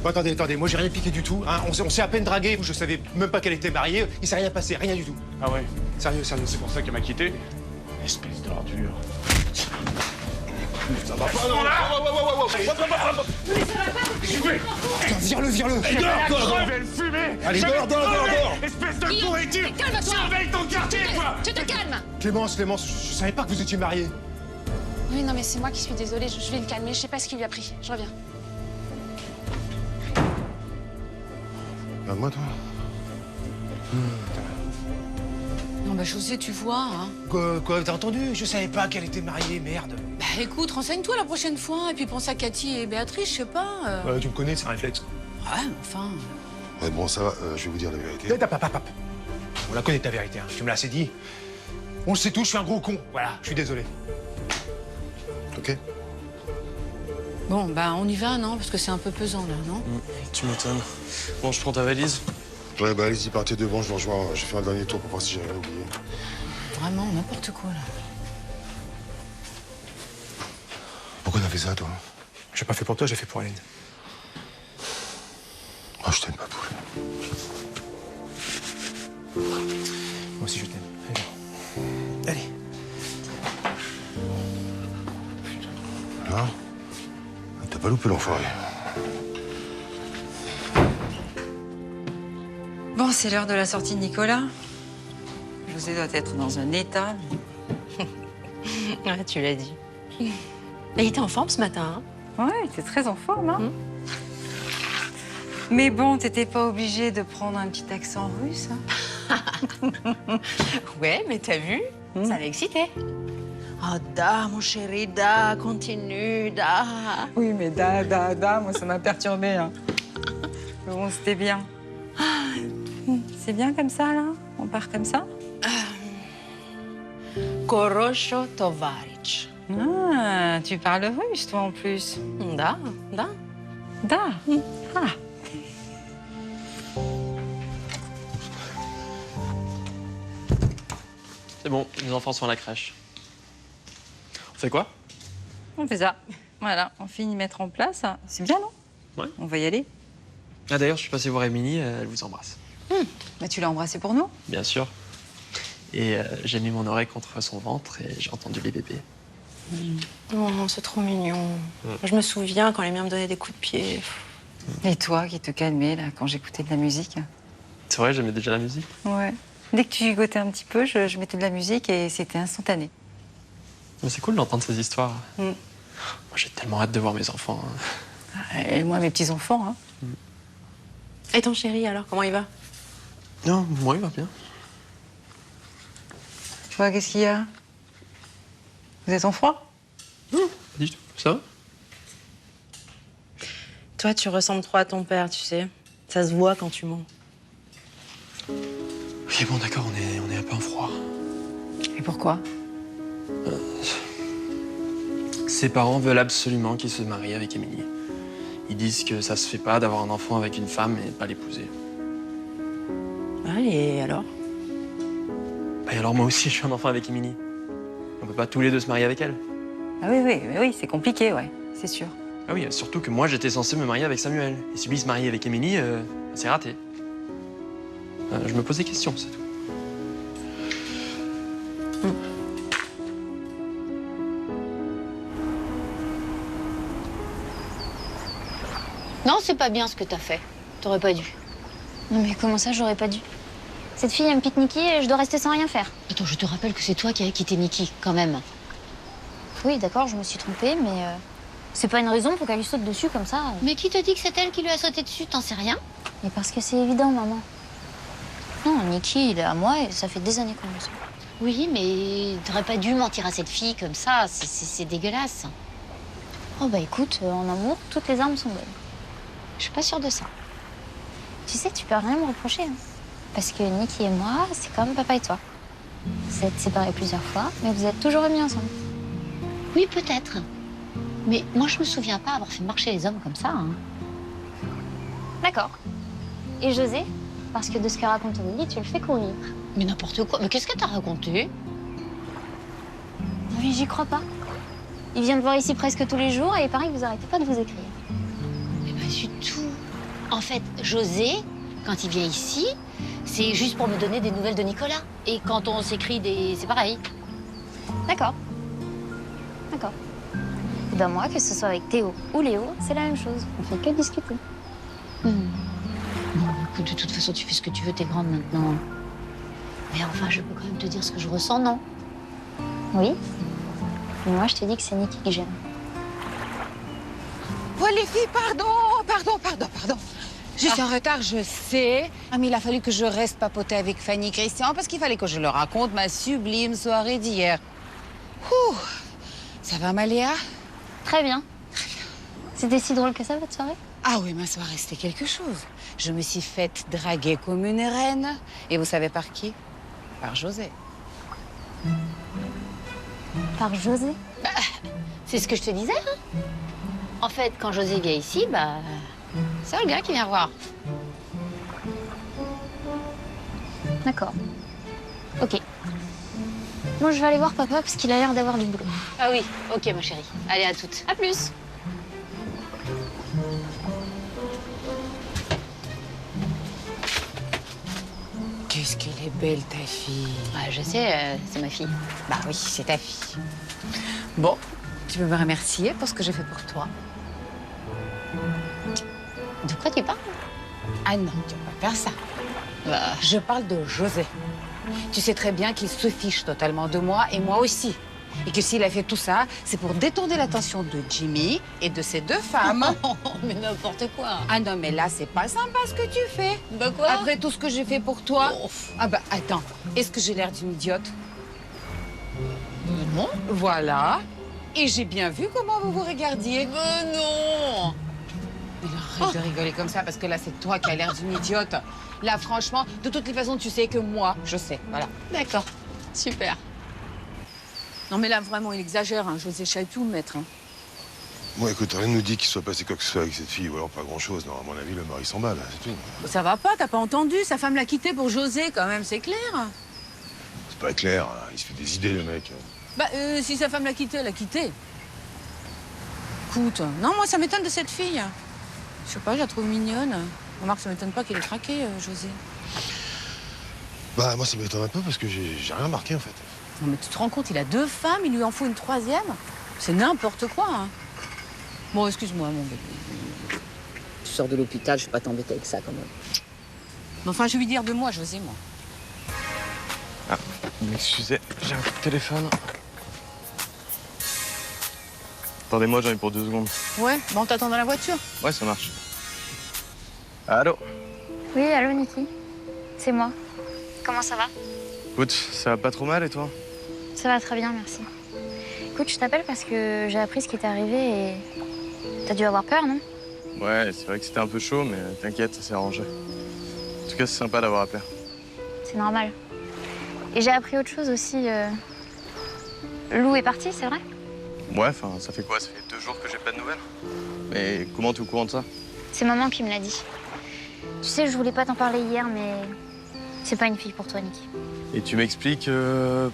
Bon, attendez, moi j'ai rien piqué du tout. Hein. On s'est à peine dragué, je savais même pas qu'elle était mariée. Il s'est rien passé, rien du tout. Ah ouais? Sérieux, C'est pour ça qu'elle m'a quitté? Espèce d'ordure. Ça va pas, non? Putain, vire-le! Je vais le fumer! Allez, dors! Espèce de pourriture! Calme-toi! Surveille ton quartier, quoi! Tu te calmes! Clémence, je savais pas que vous étiez mariés. Oui, non, mais c'est moi qui suis désolée. Je vais le calmer. Je sais pas ce qui lui a pris. Je reviens. Regarde-moi, toi. Non, bah, José, tu vois, hein. Quoi, t'as entendu? Je savais pas qu'elle était mariée, merde. Bah, écoute, renseigne-toi la prochaine fois. Et puis pense à Cathy et Béatrice, je sais pas. Tu me connais, c'est un réflexe. Ouais, enfin. Ouais, bon, ça va, je vais vous dire la vérité. Pap. On la connaît ta vérité, hein. Tu me l'as assez dit. On le sait tous, je suis un gros con. Voilà, je suis désolé. Ok? Bon, bah, on y va, non? Parce que c'est un peu pesant, là, non? Tu m'étonnes. Bon, je prends ta valise. Ouais, bah allez-y, partez devant, je vous rejoins. Je fais un dernier tour pour voir si j'ai rien oublié. Vraiment, n'importe quoi, là. Pourquoi t'as fait ça, toi? J'ai pas fait pour toi, j'ai fait pour Hélène. Oh, je t'aime pas, poule. Moi aussi, je t'aime. Allez. Non? T'as pas loupé l'enfoiré. Bon, c'est l'heure de la sortie de Nicolas. José doit être dans un état. Ouais, tu l'as dit. Il était en forme ce matin, hein? Ouais, il était très en forme, hein. Mais bon, t'étais pas obligé de prendre un petit accent russe, hein. Ouais, mais t'as vu? Ça l'a excité. Oh, da, mon chéri, da, continue, da. Oui, mais da, moi, ça m'a perturbée, hein. Mais bon, c'était bien. C'est bien comme ça, là? On part comme ça? Korosho Tovaric. Ah, tu parles russe, toi, en plus. Da. Da. Ah. C'est bon, les enfants sont à la crèche. On fait quoi? On fait ça. Voilà, on finit de mettre en place. C'est bien, non? Ouais. On va y aller. Ah d'ailleurs, je suis passé voir Émilie, elle vous embrasse. Bah, tu l'as embrassé pour nous? Bien sûr. Et j'ai mis mon oreille contre son ventre et j'ai entendu les bébés. Oh, c'est trop mignon. Je me souviens quand les miens me donnaient des coups de pied. Et toi, qui te calmais, là, quand j'écoutais de la musique? C'est vrai, j'aimais déjà la musique. Ouais. Dès que tu gigotais un petit peu, je mettais de la musique et c'était instantané. Mais c'est cool d'entendre ces histoires. Mm. Moi, j'ai tellement hâte de voir mes enfants. Et moi, mes petits-enfants, hein. Et ton chéri, alors, comment il va? Non, moi, il va bien. Toi, qu'est-ce qu'il y a? Vous êtes en froid? Non, pas du tout. Ça va? Toi, tu ressembles trop à ton père, tu sais. Ça se voit quand tu mens. Ok, bon, d'accord, on est un peu en froid. Et pourquoi? Ses parents veulent absolument qu'il se marie avec Émilie. Ils disent que ça se fait pas d'avoir un enfant avec une femme et pas l'épouser. Ah, et alors? Bah, et alors moi aussi, je suis un enfant avec Émilie. On peut pas tous les deux se marier avec elle. Ah oui, c'est compliqué, ouais, c'est sûr. Ah oui, surtout que moi, j'étais censé me marier avec Samuel. Et si lui se marie avec Émilie, c'est raté. Je me pose des questions, c'est tout. Non, c'est pas bien ce que t'as fait. T'aurais pas dû. Non mais comment ça, j'aurais pas dû? Cette fille, elle me pique Niki et je dois rester sans rien faire. Attends, je te rappelle que c'est toi qui as quitté Niki, quand même. Oui, d'accord, je me suis trompée, mais c'est pas une raison pour qu'elle lui saute dessus comme ça. Mais qui te dit que c'est elle qui lui a sauté dessus? T'en sais rien? Mais parce que c'est évident, maman. Non, Niki, il est à moi et ça fait des années qu'on le sait. Oui, mais t'aurais pas dû mentir à cette fille comme ça. C'est dégueulasse. Oh bah écoute, en amour, toutes les armes sont bonnes. Je suis pas sûre de ça. Tu sais, tu peux rien me reprocher. Hein. Parce que Niki et moi, c'est comme papa et toi. Vous êtes séparés plusieurs fois, mais vous êtes toujours remis ensemble. Oui, peut-être. Mais moi, je me souviens pas avoir fait marcher les hommes comme ça. Hein. D'accord. Et José? Parce que de ce que raconte Aurélie, tu le fais courir. Mais n'importe quoi. Mais qu'est-ce que t'as raconté? Oui, j'y crois pas. Il vient de voir ici presque tous les jours et il paraît que vous arrêtez pas de vous écrire. Mais pas du tout. En fait, José, quand il vient ici, c'est juste pour me donner des nouvelles de Nicolas. Et quand on s'écrit c'est pareil. D'accord. D'accord. Et ben moi, que ce soit avec Théo ou Léo, c'est la même chose. On fait que discuter. Bon, écoute, de toute façon, tu fais ce que tu veux, t'es grande maintenant. Mais enfin, je peux quand même te dire ce que je ressens, non? Oui. Mais moi, je te dis que c'est Niki que j'aime. Oh les filles, pardon. Je suis en retard, je sais. Ah, mais il a fallu que je reste papoter avec Fanny et Christian parce qu'il fallait que je leur raconte ma sublime soirée d'hier. Ouh. Ça va, Maléa? Très bien. C'était si drôle que ça, votre soirée? Ah oui, ma soirée, c'était quelque chose. Je me suis faite draguer comme une reine. Et vous savez par qui? Par José. Par José? C'est ce que je te disais, hein. En fait, quand José vient ici, c'est le gars qui vient voir. D'accord. Ok. Moi, je vais aller voir papa parce qu'il a l'air d'avoir du boulot. Ah oui, ok, ma chérie. Allez, à toutes. À plus. Qu'est-ce qu'elle est belle, ta fille. Ah, je sais, c'est ma fille. Bah oui, c'est ta fille. Bon, tu peux me remercier pour ce que j'ai fait pour toi. De quoi tu parles? Ah non, tu vas pas faire ça. Je parle de José. Tu sais très bien qu'il se fiche totalement de moi et moi aussi. Et que s'il a fait tout ça, c'est pour détourner l'attention de Jimmy et de ses deux femmes. Mais n'importe quoi. Ah non, mais là, c'est pas sympa ce que tu fais. Bah quoi? Après tout ce que j'ai fait pour toi. Ah bah attends, est-ce que j'ai l'air d'une idiote? Non. Voilà. Et j'ai bien vu comment vous vous regardiez. Mais non. Mais là, arrête de rigoler comme ça, parce que là, c'est toi qui as l'air d'une idiote. Là, franchement, de toutes les façons, tu sais que moi, je sais. Voilà. D'accord. Super. Non, mais là, vraiment, il exagère, hein. José Chatou, le maître. Hein. Moi, écoute, rien ne nous dit qu'il soit passé quoi que ce soit avec cette fille, ou alors pas grand-chose. Non, à mon avis, le mari s'en bat, là, c'est tout. Ça va pas, t'as pas entendu? Sa femme l'a quitté pour José, quand même, c'est clair. C'est pas clair, hein. Il se fait des idées, le mec. Bah, si sa femme l'a quitté, elle l'a quitté. Écoute, non, moi, ça m'étonne de cette fille. Je sais pas, je la trouve mignonne. Remarque, ça m'étonne pas qu'il ait craqué, José. Bah, moi, ça m'étonne un peu parce que j'ai rien remarqué, en fait. Non, mais tu te rends compte, il a 2 femmes, il lui en faut une 3e. C'est n'importe quoi, hein. Bon, excuse-moi, mon bébé. Tu sors de l'hôpital, je vais pas t'embêter avec ça, quand même. Mais enfin, je vais lui dire de moi, José, moi. Ah, m'excusez, j'ai un coup de téléphone. Attendez-moi, j'en ai pour 2 secondes. Ouais, bon, on t'attend dans la voiture. Ouais, ça marche. Allô? Oui, allô, Niki. C'est moi. Comment ça va? Écoute, ça va pas trop mal et toi? Ça va très bien, merci. Écoute, je t'appelle parce que j'ai appris ce qui t'est arrivé et... T'as dû avoir peur, non? Ouais, c'est vrai que c'était un peu chaud, mais t'inquiète, ça s'est arrangé. En tout cas, c'est sympa d'avoir appelé. C'est normal. Et j'ai appris autre chose aussi. Lou est parti, c'est vrai? Ouais, enfin, ça fait quoi? Ça fait 2 jours que j'ai pas de nouvelles. Mais comment t'es au courant de ça? C'est maman qui me l'a dit. Tu sais, je voulais pas t'en parler hier, mais... C'est pas une fille pour toi, Niki. Et tu m'expliques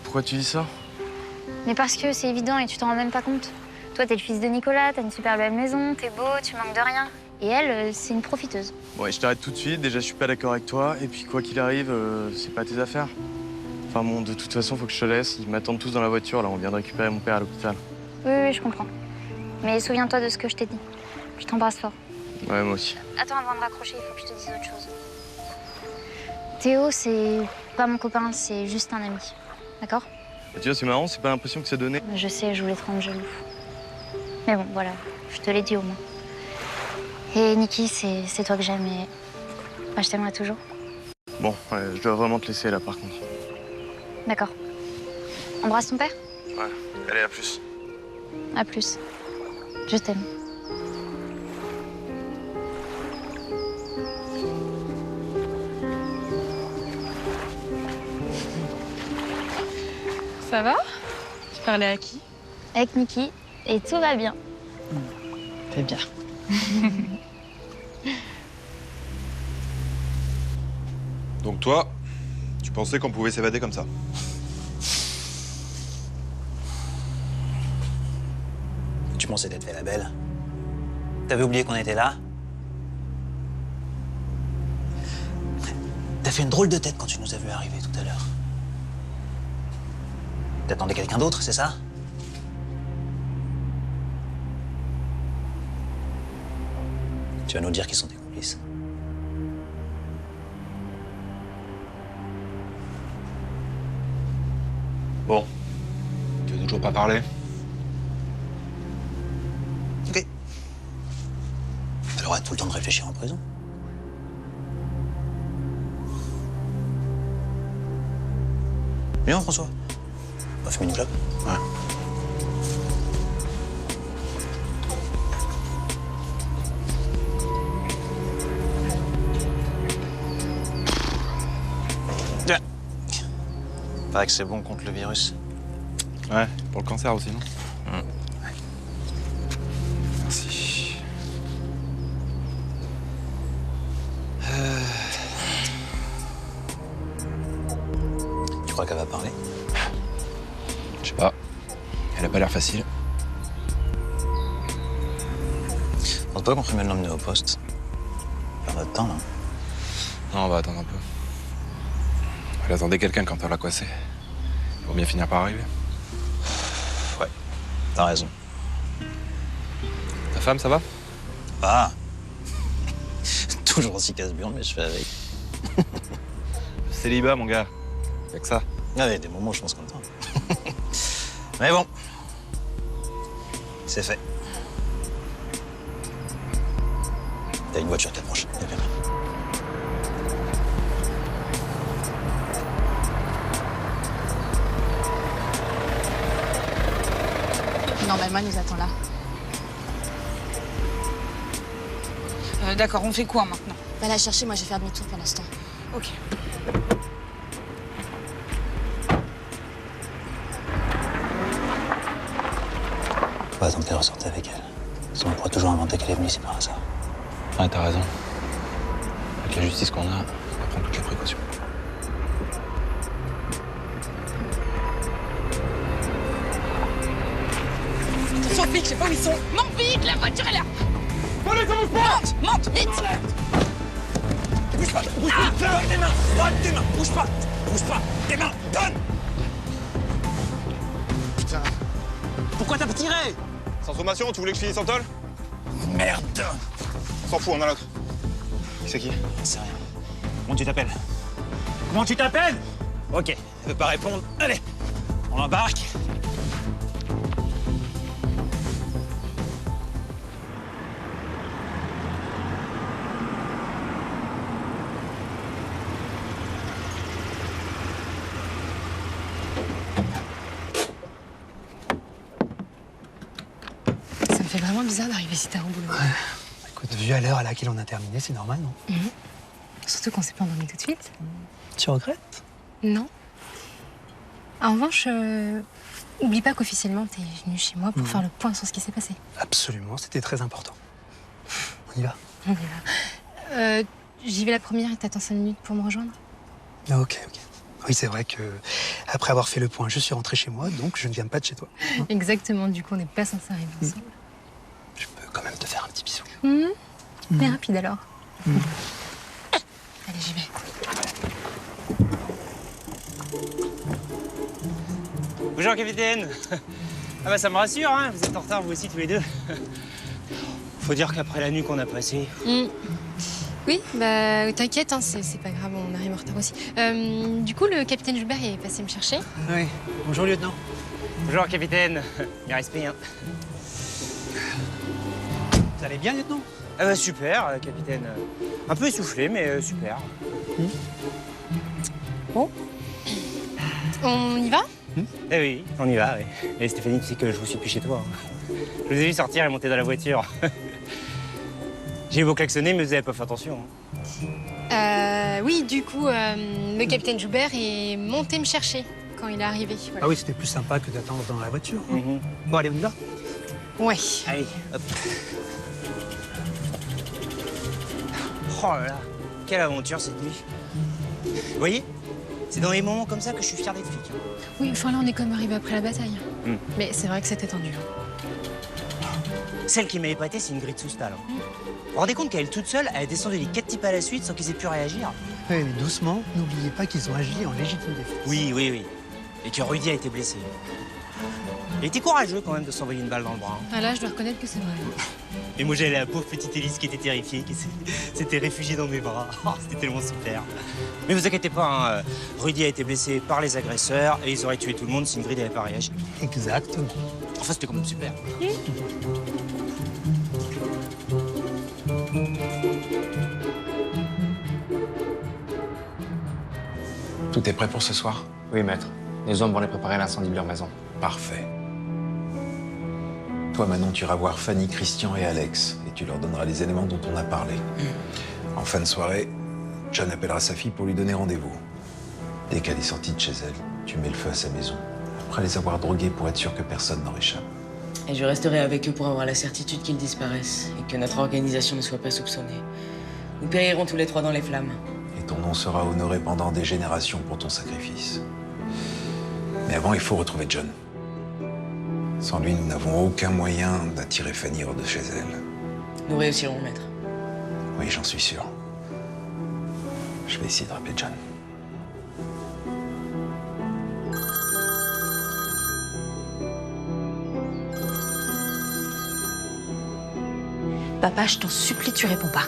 pourquoi tu dis ça? Mais parce que c'est évident et tu t'en rends même pas compte. Toi, t'es le fils de Nicolas, t'as une super belle maison, t'es beau, tu manques de rien. Et elle, c'est une profiteuse. Bon, et je t'arrête tout de suite. Déjà, je suis pas d'accord avec toi. Et puis, quoi qu'il arrive, c'est pas tes affaires. Enfin bon, de toute façon, faut que je te laisse. Ils m'attendent tous dans la voiture, là. On vient de récupérer mon père à l'hôpital. Oui, je comprends. Mais souviens-toi de ce que je t'ai dit. Je t'embrasse fort. Ouais, moi aussi. Attends, avant de raccrocher, il faut que je te dise autre chose. Théo, c'est pas mon copain, c'est juste un ami. D'accord? Et tu vois, c'est marrant, c'est pas l'impression que ça donnait. Je sais, je voulais te rendre jaloux. Mais bon, voilà, je te l'ai dit au moins. Et Niki, c'est toi que j'aime et moi, je t'aimerai toujours. Bon, je dois vraiment te laisser là, par contre. D'accord. Embrasse ton père? Ouais, allez, à plus. À plus. Je t'aime. Ça va? Tu parlais à qui? Avec Niki, et tout va bien. C'est bien. Donc toi, tu pensais qu'on pouvait s'évader comme ça? Tu pensais t'être fait la belle? T'avais oublié qu'on était là? fait une drôle de tête quand tu nous as vu arriver tout à l'heure. T'attendais quelqu'un d'autre, c'est ça? Tu vas nous dire qui sont tes complices. Bon. Tu veux toujours pas parler? Ok. Elle aura tout le temps de réfléchir en prison. Viens, François. On va fumer une clope. Ouais. Tiens. Paraît que c'est bon contre le virus. Ouais, pour le cancer aussi, non? Merci. Tu crois qu'elle va parler? Je sais pas. Elle a pas l'air facile. Pense pas qu'on ferait mieux de l'emmener au poste. Perdre notre temps, là. Non, on va attendre un peu. Elle attendait quelqu'un quand elle l'a coincé. Il vaut bien finir par arriver. Ouais, t'as raison. Ta femme, ça va? Ah. Toujours aussi casse-burne, mais je fais avec. Célibat, mon gars. Y'a que ça. Ah, il y a des moments où je pense comme toi. Mais bon. C'est fait. T'as une voiture qui approche. Viens, viens. Normalement, elle nous attend là. D'accord, on fait quoi maintenant? Va la chercher, moi je vais faire demi-tour pour l'instant. Ok. Faut pas attendre qu'elle ressorte avec elle. Sinon, on pourra toujours inventer qu'elle est venue ici par hasard. Ouais, t'as raison. Avec la justice qu'on a, on va prendre toutes les précautions. Attention, flic, je sais pas où ils sont. Monte vite, la voiture est là. Allez, commence pas! Monte, vite. Bouge pas, bouge pas. Donne tes mains, donne tes mains. Bouge pas, bouge pas. Tes mains, donne. Putain. Pourquoi t'as pas tiré? Sans sommation, tu voulais que je finisse en tôle? Merde. On s'en fout, on a l'autre. C'est qui? C'est rien. Comment tu t'appelles? Comment tu t'appelles? Ok, elle veut pas répondre. Allez, on l'embarque. Ça me fait vraiment bizarre d'arriver si tard au boulot. Ouais. Écoute, vu à l'heure à laquelle on a terminé, c'est normal, non? Surtout qu'on s'est pas endormi tout de suite. Tu regrettes? Non. En revanche, oublie pas qu'officiellement, t'es venu chez moi pour faire le point sur ce qui s'est passé. Absolument, c'était très important. On y va? On y va. J'y vais la première et t'attends 5 minutes pour me rejoindre? Ah, ok, ok. Oui, c'est vrai que après avoir fait le point, je suis rentré chez moi, donc je ne viens pas de chez toi. Hein? Exactement, du coup, on n'est pas censé arriver ensemble. Je peux quand même te faire un petit bisou. Mais rapide alors. Allez, j'y vais. Bonjour, capitaine. Ah bah ça me rassure, hein. Vous êtes en retard, vous aussi, tous les deux. Faut dire qu'après la nuit qu'on a passée... Oui, bah t'inquiète, hein, c'est pas grave, on arrive en retard aussi. Du coup, le capitaine Joubert est passé me chercher. Oui. Bonjour, lieutenant. Bonjour, capitaine. Mes respects, hein. Vous allez bien, lieutenant? Ah bah super, capitaine. Un peu essoufflé, mais super. Bon. On y va? Eh oui, on y va, oui. Et Stéphanie, tu sais que je vous suis plus chez toi. Hein. Je vous ai vu sortir et monter dans la voiture. J'ai eu beau klaxonner, mais vous avez pas fait attention. Hein. Oui, du coup, le capitaine Joubert est monté me chercher quand il est arrivé. Voilà. Ah oui, c'était plus sympa que d'attendre dans la voiture. Hein. Bon, allez, on y va? Ouais. Allez, hop. Oh là là, quelle aventure cette nuit. Vous voyez, c'est dans les moments comme ça que je suis fier d'être flic. Hein. Oui, enfin là, on est comme arrivé après la bataille. Mais c'est vrai que c'était tendu. Celle qui m'a épaté, c'est une grille de sous-stalle. Hein. Vous vous rendez compte qu'elle toute seule, elle a descendu les 4 types à la suite sans qu'ils aient pu réagir? Oui, mais doucement, n'oubliez pas qu'ils ont agi en légitime défense. Oui, oui, oui. Et que Rudy a été blessé. Il était courageux quand même de s'envoyer une balle dans le bras. Ah là, je dois reconnaître que c'est vrai. Et moi, j'avais la pauvre petite Élise qui était terrifiée, qui s'était réfugiée dans mes bras. Oh, c'était tellement super. Mais vous inquiétez pas, hein, Rudy a été blessé par les agresseurs et ils auraient tué tout le monde si Ingrid n'avait pas réagi. Exactement. Enfin, c'était quand même super. Tout est prêt pour ce soir? Oui, maître. Les hommes vont les préparer à l'incendie de leur maison. Parfait. Toi, Manon, tu iras voir Fanny, Christian et Alex, et tu leur donneras les éléments dont on a parlé. En fin de soirée, John appellera sa fille pour lui donner rendez-vous. Dès qu'elle est sortie de chez elle, tu mets le feu à sa maison. Après les avoir drogués pour être sûr que personne n'en échappe. Et je resterai avec eux pour avoir la certitude qu'ils disparaissent et que notre organisation ne soit pas soupçonnée. Nous périrons tous les trois dans les flammes. Et ton nom sera honoré pendant des générations pour ton sacrifice. Mais avant, il faut retrouver John. Sans lui, nous n'avons aucun moyen d'attirer Fanny hors de chez elle. Nous réussirons, maître. Oui, j'en suis sûr. Je vais essayer de rappeler John. Papa, je t'en supplie, tu réponds pas.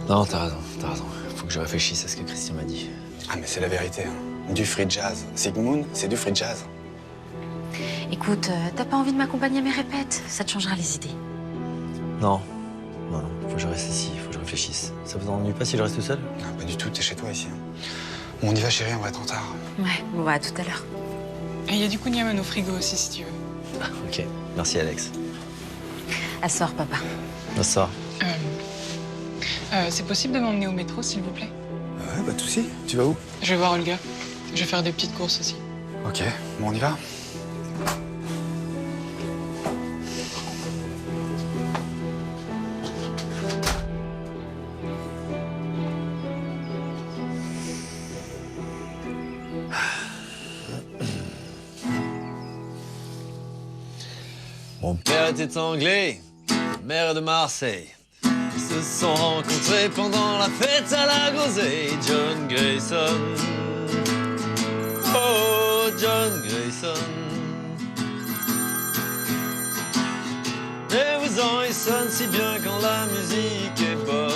Non, t'as raison, t'as raison. Faut que je réfléchisse à ce que Christian m'a dit. Ah, mais c'est la vérité. Hein. Du free jazz. Sigmund, c'est du free jazz. Écoute, t'as pas envie de m'accompagner à mes répètes? Ça te changera les idées. Non. Non, non, faut que je reste ici, faut que je réfléchisse. Ça vous ennuie pas si je reste tout seul? Non, pas du tout, t'es chez toi ici. Hein. Bon, on y va, chérie, on va être en retard. Ouais, bon, à tout à l'heure. Et il y a du kouign-amann au frigo aussi, si tu veux. Ah, ok. Merci, Alex. À ce soir, papa. À ce soir. C'est possible de m'emmener au métro, s'il vous plaît? Ouais, pas de soucis. Tu vas où? Je vais voir Olga. Je vais faire des petites courses aussi. Ok, bon, on y va. Mon père était anglais, maire de Marseille. Ils se sont rencontrés pendant la fête à la Groseille. John Grayson, oh John Grayson. Et vous en, il sonne si bien quand la musique est bonne.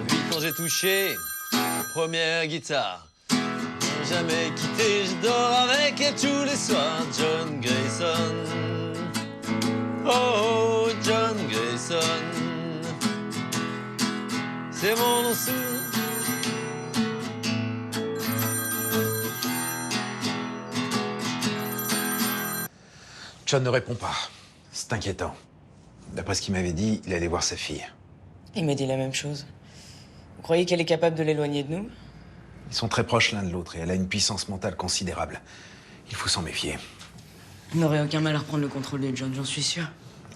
Puis quand j'ai touché la première guitare, jamais quitté, je dors avec elle tous les soirs. John Grayson, oh John Grayson, c'est mon nom sous. John ne répond pas. C'est inquiétant. D'après ce qu'il m'avait dit, il allait voir sa fille. Il m'a dit la même chose. Vous croyez qu'elle est capable de l'éloigner de nous? Ils sont très proches l'un de l'autre et elle a une puissance mentale considérable. Il faut s'en méfier. On n'aurait aucun mal à reprendre le contrôle de John, j'en suis sûr.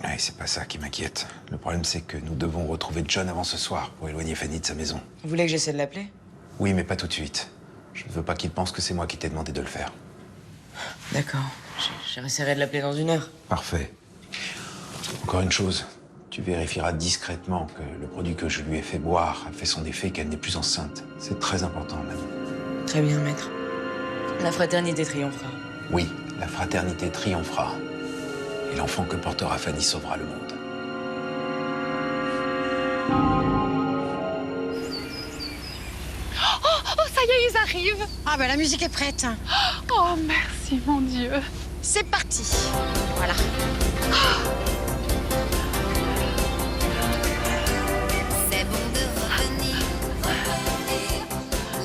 Ouais, c'est pas ça qui m'inquiète. Le problème, c'est que nous devons retrouver John avant ce soir pour éloigner Fanny de sa maison. Vous voulez que j'essaie de l'appeler? Oui, mais pas tout de suite. Je ne veux pas qu'il pense que c'est moi qui t'ai demandé de le faire. D'accord. J'essaierai de l'appeler dans 1 heure. Parfait. Encore une chose. Tu vérifieras discrètement que le produit que je lui ai fait boire a fait son effet et qu'elle n'est plus enceinte. C'est très important, Manon. Très bien, maître. La fraternité triomphera. Oui, la fraternité triomphera. Et l'enfant que portera Fanny sauvera le monde. Oh, ça y est, ils arrivent. Ah ben la musique est prête. Oh, merci, mon Dieu. C'est parti. Voilà. C'est bon de revenir,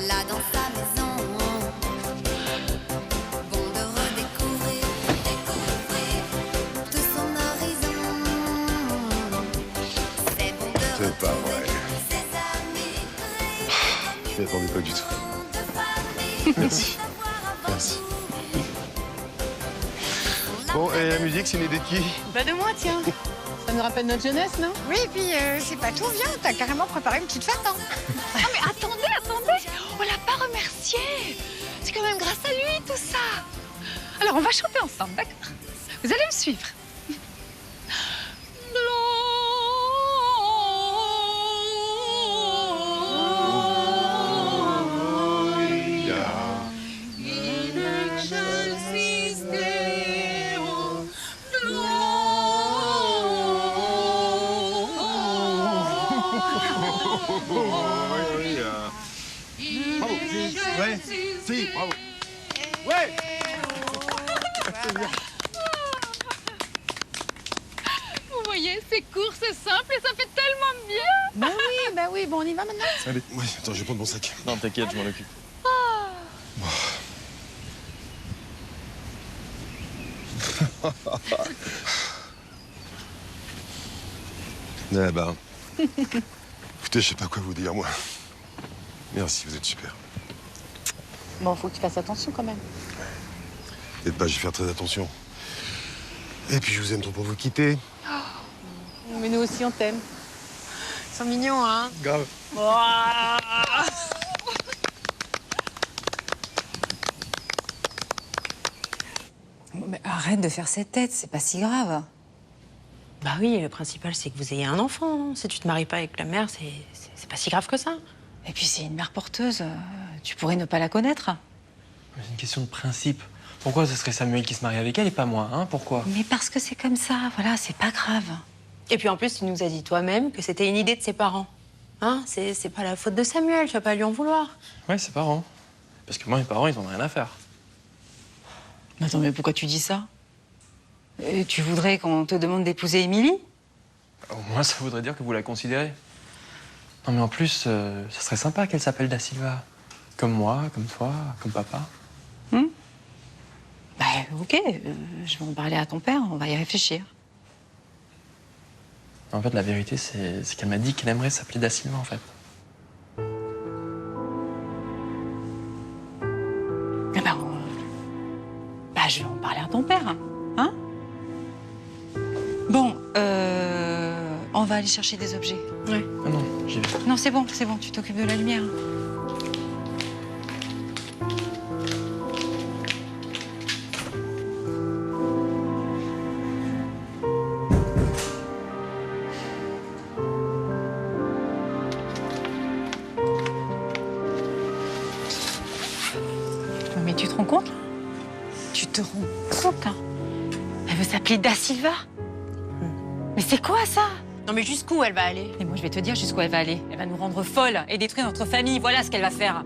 là dans sa maison. Bon de redécouvrir, tout son horizon. C'est bon de C'est pas vrai. Je m'y attendais pas du tout. Merci. Merci. Bon, et la musique, c'est une idée de qui? Pas de moi, tiens. Ça nous rappelle notre jeunesse, non? Oui, et puis c'est pas tout, viens, t'as carrément préparé une petite fête, hein. Ah, mais attendez, on l'a pas remercié. C'est quand même grâce à lui, tout ça. Alors, on va chanter ensemble, d'accord? Vous allez me suivre. Ouais, si, bravo. Ouais. Vous voyez, c'est court, c'est simple et ça fait tellement bien. Bah oui, bon, on y va maintenant. Allez, ouais, attends, je vais prendre mon sac. Non, t'inquiète, je m'en occupe. Eh ben. Écoutez, je sais pas quoi vous dire, moi. Merci, vous êtes super. Bon, faut que tu fasses attention quand même. Et bah, je vais faire très attention. Et puis, je vous aime trop pour vous quitter. Mais nous aussi, on t'aime. Ils sont mignons, hein? Grave. Mais arrête de faire cette tête, c'est pas si grave. Bah oui, le principal, c'est que vous ayez un enfant. Non, si tu te maries pas avec la mère, c'est pas si grave que ça. Et puis c'est une mère porteuse, tu pourrais ne pas la connaître. C'est une question de principe. Pourquoi ce serait Samuel qui se marie avec elle et pas moi, hein? Pourquoi? Mais parce que c'est comme ça, voilà, c'est pas grave. Et puis en plus, tu nous as dit toi-même que c'était une idée de ses parents. Hein? C'est pas la faute de Samuel, tu vas pas lui en vouloir. Ouais, ses parents. Parce que moi, mes parents, ils en ont rien à faire. Attends, mais pourquoi tu dis ça? Tu voudrais qu'on te demande d'épouser Émilie? Au moins, ça voudrait dire que vous la considérez. Non, mais en plus, ça serait sympa qu'elle s'appelle Da Silva. Comme moi, comme toi, comme papa. Bah, ok, je vais en parler à ton père, on va y réfléchir. En fait, la vérité, c'est qu'elle m'a dit qu'elle aimerait s'appeler Da Silva, en fait. Bah, je vais en parler à ton père, hein? Bon, on va aller chercher des objets. Ouais. Ah non, j'y vais. Non, c'est bon, tu t'occupes de la lumière. Mais tu te rends compte? Tu te rends compte, hein? Elle veut s'appeler Da Silva? Mais c'est quoi ça? Non mais jusqu'où elle va aller? Et moi je vais te dire jusqu'où elle va aller. Elle va nous rendre folles et détruire notre famille. Voilà ce qu'elle va faire.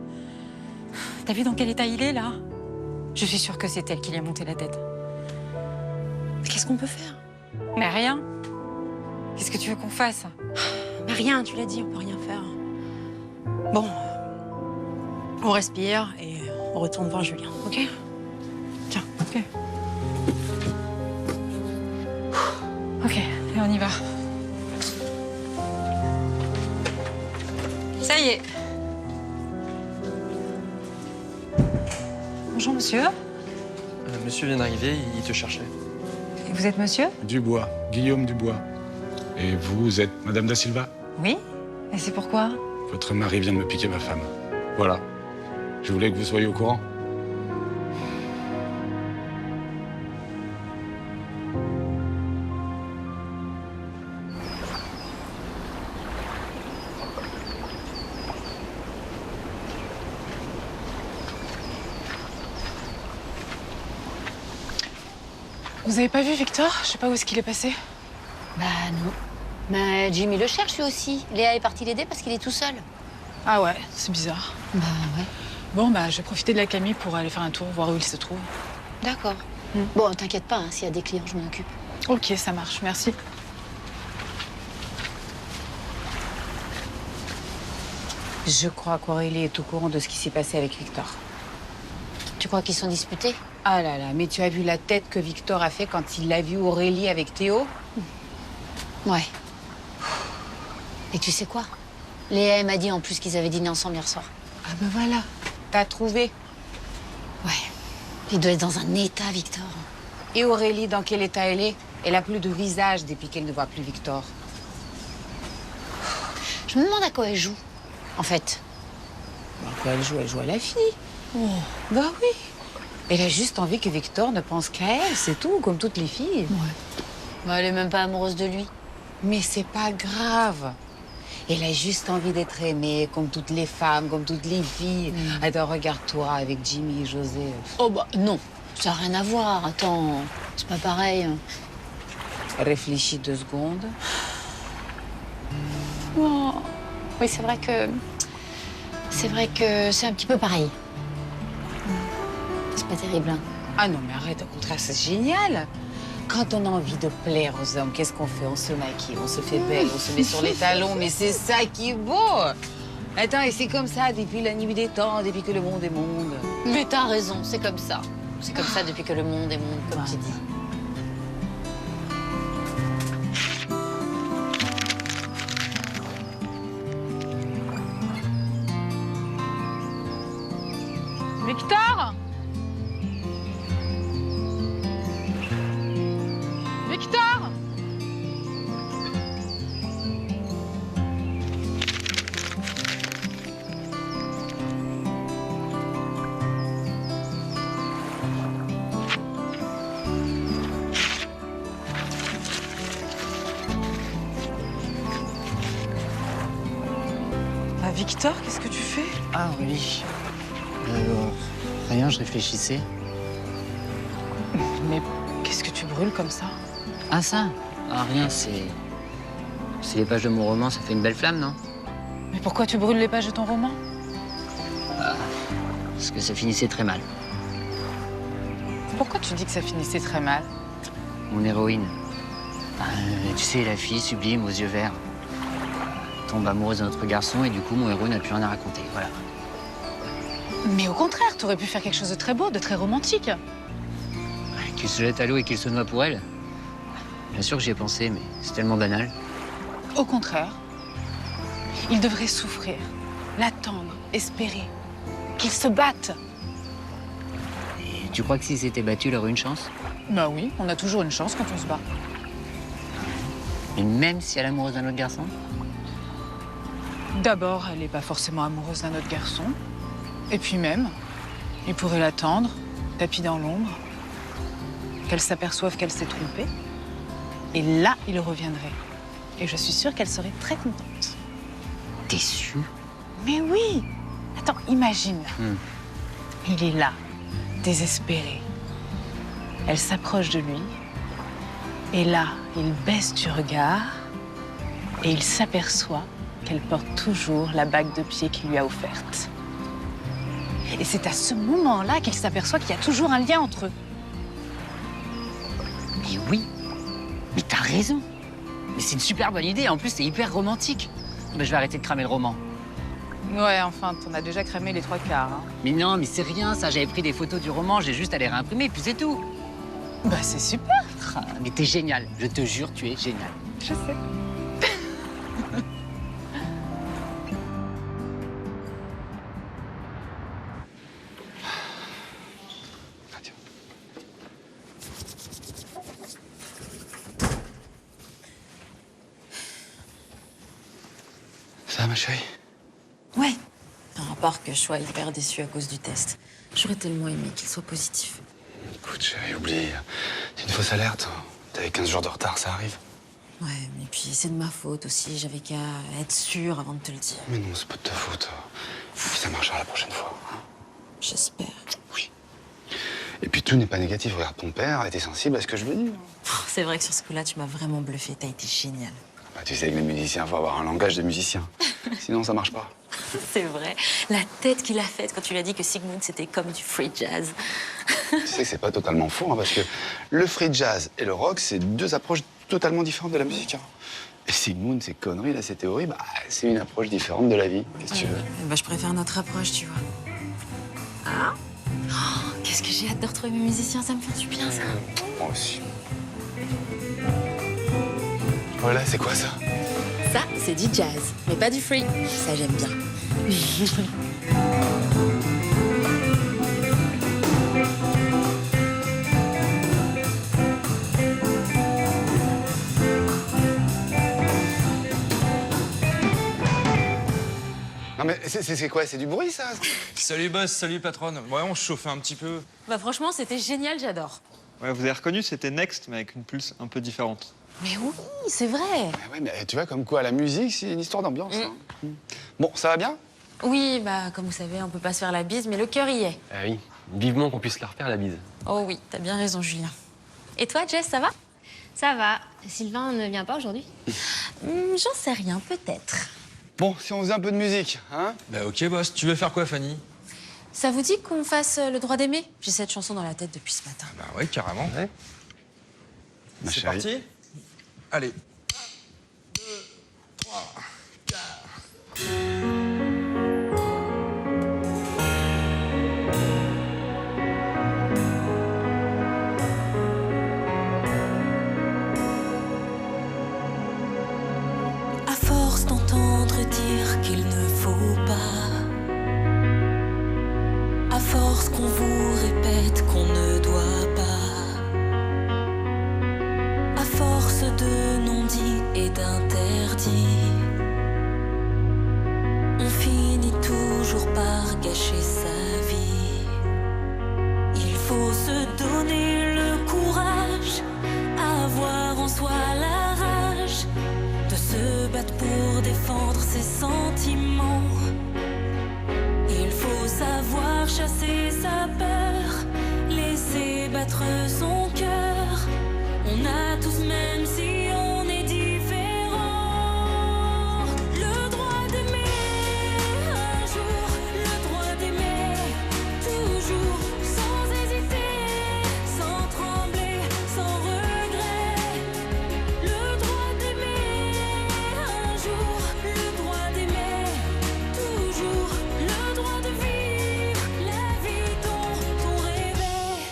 T'as vu dans quel état il est là? Je suis sûre que c'est elle qui lui a monté la tête. Mais qu'est-ce qu'on peut faire? Mais rien. Qu'est-ce que tu veux qu'on fasse? Mais rien, tu l'as dit, on peut rien faire. Bon, on respire et on retourne voir Julien, ok? Tiens. Ok. Ok, et on y va. Ça y est. Bonjour, monsieur. Monsieur vient d'arriver, il te cherchait. Et vous êtes monsieur? Dubois, Guillaume Dubois. Et vous êtes Madame Da Silva? Oui. Et c'est pourquoi? Votre mari vient de me piquer ma femme. Voilà. Je voulais que vous soyez au courant. Vous avez pas vu Victor? Je sais pas où est-ce qu'il est passé. Bah non. Mais Jimmy le cherche lui aussi. Léa est partie l'aider parce qu'il est tout seul. Ah ouais, c'est bizarre. Bah ouais. Bon, bah je vais profiter de la Camille pour aller faire un tour, voir où il se trouve. D'accord. Bon, t'inquiète pas, hein, s'il y a des clients, je m'en occupe. Ok, ça marche, merci. Je crois qu'Aurélie est au courant de ce qui s'est passé avec Victor. Tu crois qu'ils sont disputés? Ah là là, mais tu as vu la tête que Victor a fait quand il a vu Aurélie avec Théo? Ouais. Et tu sais quoi? Léa m'a dit en plus qu'ils avaient dîné ensemble hier soir. Ah ben voilà, t'as trouvé. Ouais. Il doit être dans un état, Victor. Et Aurélie, dans quel état elle est? Elle a plus de visage depuis qu'elle ne voit plus Victor. Je me demande à quoi elle joue, en fait. À quoi elle joue à la fille. Oh. Bah oui. Elle a juste envie que Victor ne pense qu'à elle, c'est tout, comme toutes les filles. Ouais. Bah, elle est même pas amoureuse de lui. Mais c'est pas grave. Elle a juste envie d'être aimée, comme toutes les femmes, comme toutes les filles. Attends, regarde-toi avec Jimmy et José. Oh bah non, ça n'a rien à voir. Attends, c'est pas pareil. Réfléchis 2 secondes. Oh. Oui, c'est vrai que C'est vrai que c'est un petit peu pareil. C'est pas terrible, hein. Ah non, mais arrête, au contraire, c'est génial. Quand on a envie de plaire aux hommes, qu'est-ce qu'on fait? On se maquille, on se fait belle, on se met sur les talons, mais c'est ça qui est beau. Attends, et c'est comme ça depuis la nuit des temps, depuis que le monde est monde. Mais t'as raison, c'est comme ça. C'est comme ça depuis que le monde est monde, comme tu dis. Victor! Victor! Ah, Victor, qu'est-ce que tu fais? Ah oui. Rien, je réfléchissais. Mais qu'est-ce que tu brûles comme ça? Ah ça? Ah rien, c'est les pages de mon roman, ça fait une belle flamme, non? Mais pourquoi tu brûles les pages de ton roman? Parce que ça finissait très mal. Pourquoi tu dis que ça finissait très mal? Mon héroïne. Tu sais, la fille sublime aux yeux verts. Tombe amoureuse d'un autre garçon et du coup, mon héros n'a plus rien à raconter, voilà. Mais au contraire, t'aurais pu faire quelque chose de très beau, de très romantique. Qu'il se jette à l'eau et qu'il se noie pour elle? Bien sûr que j'y ai pensé, mais c'est tellement banal. Au contraire, il devrait souffrir, l'attendre, espérer, qu'il se batte. Et tu crois que s'il s'était battu, il aurait une chance? Bah oui, on a toujours une chance quand on se bat. Et même si elle est amoureuse d'un autre garçon? D'abord, elle n'est pas forcément amoureuse d'un autre garçon. Et puis même, il pourrait l'attendre, tapis dans l'ombre, qu'elle s'aperçoive qu'elle s'est trompée. Et là, il reviendrait. Et je suis sûre qu'elle serait très contente. T'es sûre? Mais oui! Attends, imagine. Il est là, désespéré. Elle s'approche de lui. Et là, il baisse du regard. Et il s'aperçoit qu'elle porte toujours la bague de pied qu'il lui a offerte. Et c'est à ce moment-là qu'il s'aperçoit qu'il y a toujours un lien entre eux. Mais oui, mais t'as raison. Mais c'est une super bonne idée, en plus c'est hyper romantique. Ben, je vais arrêter de cramer le roman. Ouais, enfin, t'en as déjà cramé les 3 quarts. Hein. Mais non, mais c'est rien ça, j'avais pris des photos du roman, j'ai juste à les réimprimer, puis c'est tout. Bah c'est super. Ah, mais t'es génial, je te jure, tu es génial. Je sais. Ça va, ma chérie? Ouais. À part que je sois hyper déçue à cause du test. J'aurais tellement aimé qu'il soit positif. Écoute, chérie, oublie. C'est une fausse alerte. T'avais 15 jours de retard, ça arrive. Ouais, mais puis c'est de ma faute aussi. J'avais qu'à être sûre avant de te le dire. Mais non, c'est pas de ta faute. Et puis ça marchera la prochaine fois. J'espère. Oui. Et puis tout n'est pas négatif. Regarde, ton père a été sensible à ce que je veux dire. C'est vrai que sur ce coup-là, tu m'as vraiment bluffé. T'as été génial. Bah, tu sais que les musiciens, faut avoir un langage de musicien. Sinon, ça marche pas. C'est vrai. La tête qu'il a faite quand tu lui as dit que Sigmund, c'était comme du free jazz. Tu sais que c'est pas totalement faux, hein, parce que le free jazz et le rock, c'est deux approches totalement différentes de la musique. Hein. Et Sigmund, ces conneries, là, ces théories, bah, c'est une approche différente de la vie. Qu'est-ce que tu veux? Bah, je préfère notre approche, tu vois. Ah oh, qu'est-ce que j'ai hâte de retrouver mes musiciens, ça me fait du bien, ça. Moi aussi. Voilà, c'est quoi ça? Ça, c'est du jazz, mais pas du free. Ça, j'aime bien. Non mais c'est quoi? C'est du bruit, ça? Salut boss, salut patronne. Ouais, on se chauffait un petit peu. Bah franchement, c'était génial, j'adore. Ouais, vous avez reconnu, c'était Next, mais avec une pulse un peu différente. Mais oui, c'est vrai. Ouais, mais tu vois, comme quoi, la musique, c'est une histoire d'ambiance. Hein. Bon, ça va bien? Oui, bah comme vous savez, on peut pas se faire la bise, mais le cœur y est. Ah oui, vivement qu'on puisse la refaire, la bise. Oh oui, t'as bien raison, Julien. Et toi, Jess, ça va? Ça va. Sylvain ne vient pas aujourd'hui? J'en sais rien, peut-être. Bon, si on faisait un peu de musique, hein? Bah ok, boss. Tu veux faire quoi, Fanny? Ça vous dit qu'on fasse le droit d'aimer? J'ai cette chanson dans la tête depuis ce matin. Bah ouais, carrément. Ouais. Ma C'est chérie. parti? Allez. 2, 3, 4. À force d'entendre dire qu'il ne faut pas, à force qu'on vous répète qu'on ne doit pas, à force de non-dits et d'interdits, on finit toujours par gâcher sa vie. Il faut se donner le courage, avoir en soi la rage de se battre pour défendre ses sentiments. Il faut savoir chasser sa peur, laisser battre son cœur. On a tous, même si on est différents, le droit d'aimer un jour, le droit d'aimer toujours, sans hésiter, sans trembler, sans regret. Le droit d'aimer un jour, le droit d'aimer toujours, le droit de vivre la vie dont on rêvait.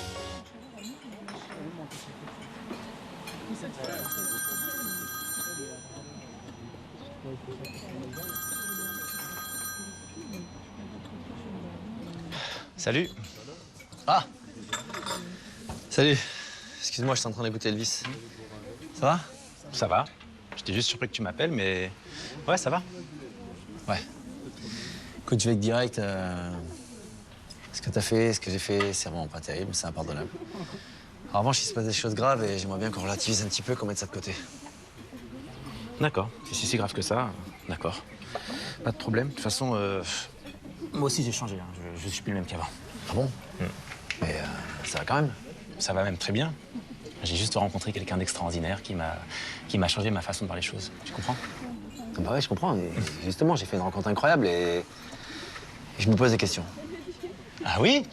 Salut. Ah. Salut. Excuse-moi, j'étais en train d'écouter Elvis. Ça va? Ça va. J'étais juste surpris que tu m'appelles, mais ouais, ça va. Ouais. Écoute, je vais être direct. Ce que t'as fait, ce que j'ai fait, c'est vraiment pas terrible, c'est impardonnable. En revanche, il se passe des choses graves et j'aimerais bien qu'on relativise un petit peu, qu'on mette ça de côté. D'accord. Si c'est si grave que ça, d'accord. Pas de problème. De toute façon, moi aussi j'ai changé. Hein. Je suis plus le même qu'avant. Ah bon? Mais ça va quand même? Ça va même très bien. J'ai juste rencontré quelqu'un d'extraordinaire qui m'a changé ma façon de voir les choses. Tu comprends? Bah ouais, je comprends. Et justement, j'ai fait une rencontre incroyable et je me pose des questions. Ah oui?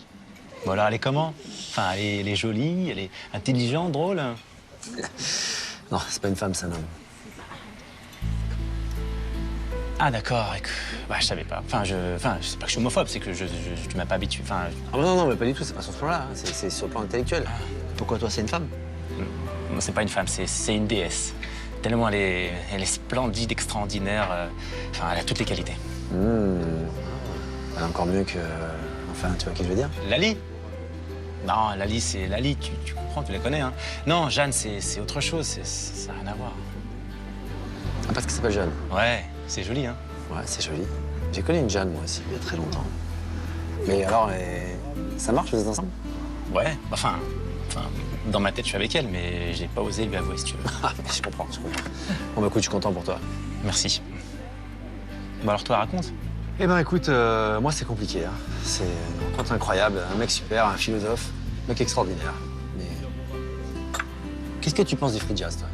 Bon alors, elle est comment? Enfin, elle est jolie, elle est intelligente, drôle. Non, c'est pas une femme, c'est un homme. Ah d'accord, bah, je savais pas. Enfin, c'est pas que je suis homophobe, c'est que tu m'as pas habitué. Enfin, Ah non, mais pas du tout, c'est pas sur ce plan-là, hein. C'est sur le plan intellectuel. Pourquoi toi, c'est une femme? non, c'est pas une femme, c'est une déesse. Tellement elle est splendide, extraordinaire. Enfin, elle a toutes les qualités. Elle est encore mieux que... Enfin, tu vois qui je veux dire? Lali? Non, Lali, c'est Lali, tu comprends, tu la connais, hein. Non, Jeanne, c'est autre chose, ça n'a rien à voir. Ah, parce que s'appelle Jeanne? Ouais, c'est joli, hein. Ouais, c'est joli. J'ai connu une Jeanne, moi aussi, il y a très longtemps. Mais alors, ça marche, vous êtes ensemble? Ouais, enfin, dans ma tête, je suis avec elle, mais j'ai pas osé lui avouer, si tu veux. Ah, je comprends. Bon, bah écoute, je suis content pour toi. Merci. Bon, alors toi, raconte. Eh ben écoute, moi c'est compliqué. Hein. C'est une rencontre incroyable, un mec super, un philosophe, un mec extraordinaire. Mais qu'est-ce que tu penses du free jazz, toi?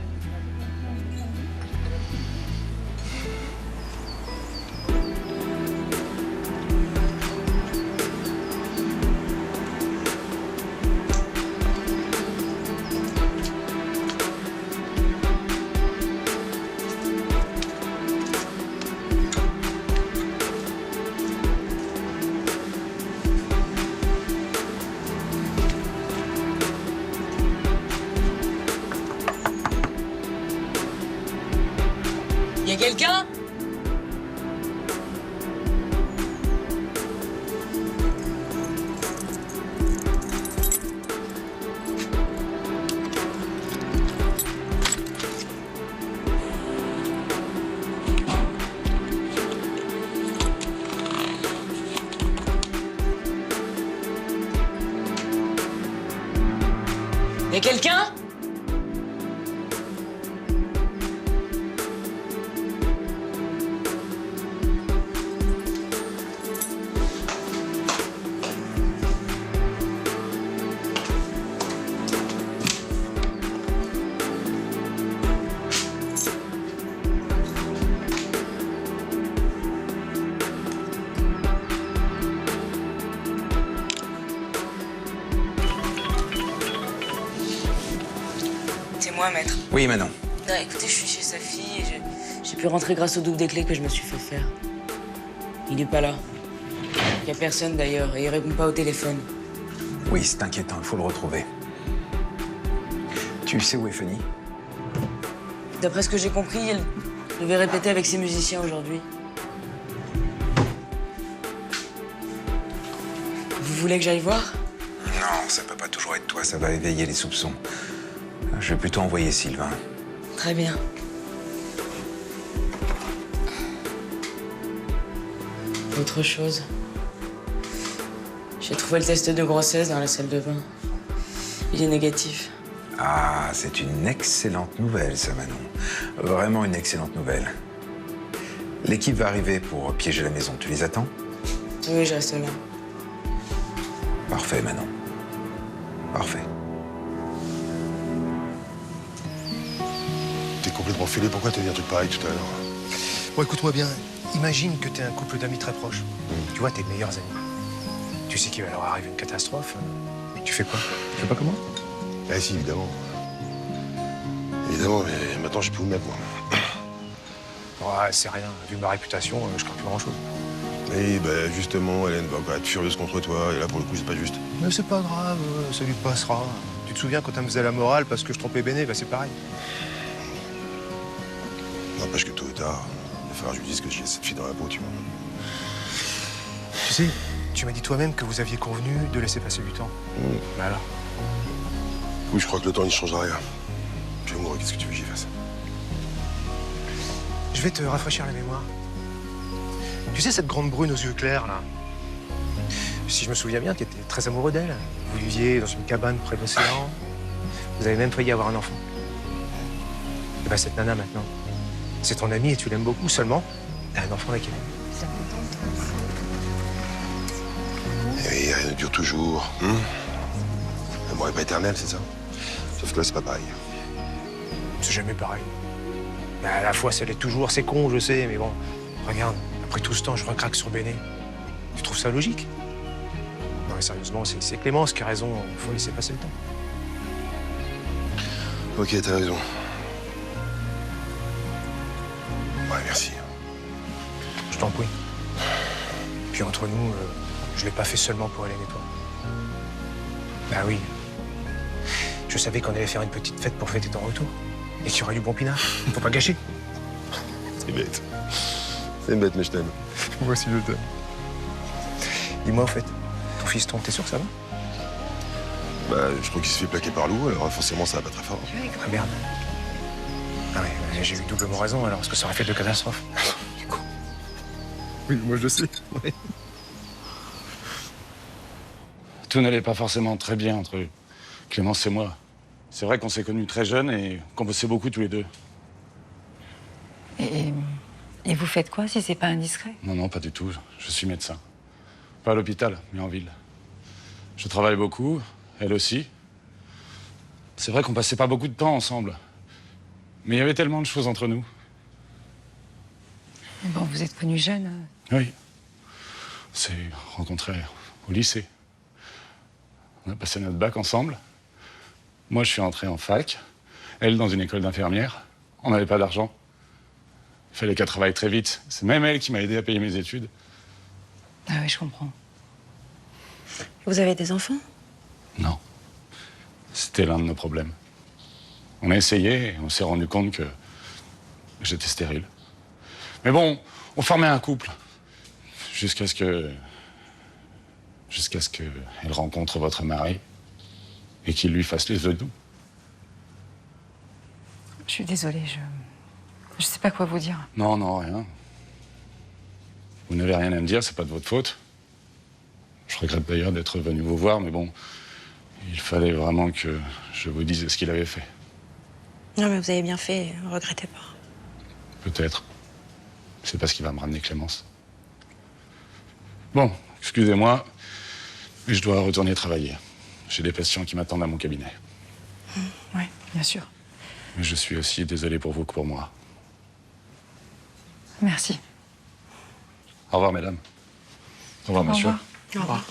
Y a quelqu'un? Y a quelqu'un? Témoin, maître. Oui, Manon. Non, écoutez, je suis chez sa fille et j'ai pu rentrer grâce au double des clés que je me suis fait faire. Il est pas là. Il y a personne d'ailleurs et il répond pas au téléphone. Oui, c'est inquiétant, il faut le retrouver. Tu sais où est Fanny? D'après ce que j'ai compris, elle devait répéter avec ses musiciens aujourd'hui. Vous voulez que j'aille voir? Non, ça peut pas toujours être toi, ça va éveiller les soupçons. Je vais plutôt envoyer Sylvain. Très bien. Autre chose. J'ai trouvé le test de grossesse dans la salle de bain. Il est négatif. Ah, c'est une excellente nouvelle, ça, Manon. Vraiment une excellente nouvelle. L'équipe va arriver pour piéger la maison. Tu les attends? Oui, je reste là. Parfait, Manon. Parfait. T'es complètement fêlé. Pourquoi t'as dit un truc pareil tout à l'heure? Bon, écoute-moi bien. Imagine que t'es un couple d'amis très proches. Tu vois, tes meilleurs amis. Tu sais qu'il va leur arriver une catastrophe. Tu fais quoi? Tu fais pas comment? Ah si, évidemment. Évidemment, mais maintenant, je peux vous mettre, moi. Ouais, c'est rien. Vu ma réputation, je crains plus grand-chose. Oui, bah justement, Hélène va encore être furieuse contre toi, et là, pour le coup, c'est pas juste. Mais c'est pas grave, ça lui passera. Tu te souviens quand elle me faisait la morale parce que je trompais Béné? Bah, c'est pareil. N'empêche que tôt ou tard, il va falloir que je lui dise que j'ai cette fille dans la peau, tu vois. Tu sais, tu m'as dit toi-même que vous aviez convenu de laisser passer du temps. Bah alors. Oui, je crois que le temps, il ne changera rien. Tu es amoureux, qu'est-ce que tu veux que j'y fasse? Je vais te rafraîchir la mémoire. Tu sais, cette grande brune aux yeux clairs, là? Si je me souviens bien, tu étais très amoureux d'elle. Vous viviez dans une cabane près de l'océan. Vous avez même failli avoir un enfant. Et bah, cette nana, maintenant, c'est ton amie et tu l'aimes beaucoup. Seulement, elle a un enfant avec elle. Et oui, rien ne dure toujours. L'amour n'est pas éternel, c'est ça? Sauf que là, c'est pas pareil. C'est jamais pareil. Mais à la fois, ça l'est toujours. C'est con, je sais, mais bon. Regarde, après tout ce temps, je recraque sur Béné. Tu trouves ça logique? Non, mais sérieusement, c'est Clémence qui a raison. Il faut laisser passer le temps. Ok, t'as raison. Ouais, merci. Je t'en prie. Puis entre nous, je l'ai pas fait seulement pour Hélène et toi. Bah oui. Je savais qu'on allait faire une petite fête pour fêter ton retour. Et qu'il y aurait du bon pinard. Faut pas gâcher. C'est bête. C'est bête, mais je t'aime. Moi aussi, je t'aime. Dis-moi, au fait, ton fiston, t'es sûr que ça va? Bah, je crois qu'il se fait plaquer par loup, alors forcément, ça va pas très fort. Ah merde. Ah ouais, j'ai eu doublement raison, alors, parce que ça aurait fait deux catastrophes. Oui, moi, je le sais. Ouais. Tout n'allait pas forcément très bien entre Clémence et moi. C'est vrai qu'on s'est connus très jeunes et qu'on bossait beaucoup tous les deux. Et vous faites quoi, si c'est pas indiscret? Non, non, pas du tout. Je suis médecin. Pas à l'hôpital, mais en ville. Je travaille beaucoup, elle aussi. C'est vrai qu'on passait pas beaucoup de temps ensemble. Mais il y avait tellement de choses entre nous. Mais bon, vous êtes connus jeunes. Oui. On s'est rencontrés au lycée. On a passé notre bac ensemble. Moi, je suis entré en fac. Elle, dans une école d'infirmière. On n'avait pas d'argent. Il fallait qu'elle travaille très vite. C'est même elle qui m'a aidé à payer mes études. Ah oui, je comprends. Vous avez des enfants? Non. C'était l'un de nos problèmes. On a essayé et on s'est rendu compte que j'étais stérile. Mais bon, on formait un couple. Jusqu'à ce qu'elle rencontre votre mari et qu'il lui fasse les œufs doux. Je suis désolée, je sais pas quoi vous dire. Non, non, rien. Vous n'avez rien à me dire, c'est pas de votre faute. Je regrette d'ailleurs d'être venu vous voir, mais bon, il fallait vraiment que je vous dise ce qu'il avait fait. Non, mais vous avez bien fait, ne regrettez pas. Peut-être. C'est pas ce qui va me ramener Clémence. Bon, excusez-moi, mais je dois retourner travailler. J'ai des patients qui m'attendent à mon cabinet. Oui, bien sûr. Mais je suis aussi désolé pour vous que pour moi. Merci. Au revoir, mesdames. Au revoir, monsieur. Au revoir.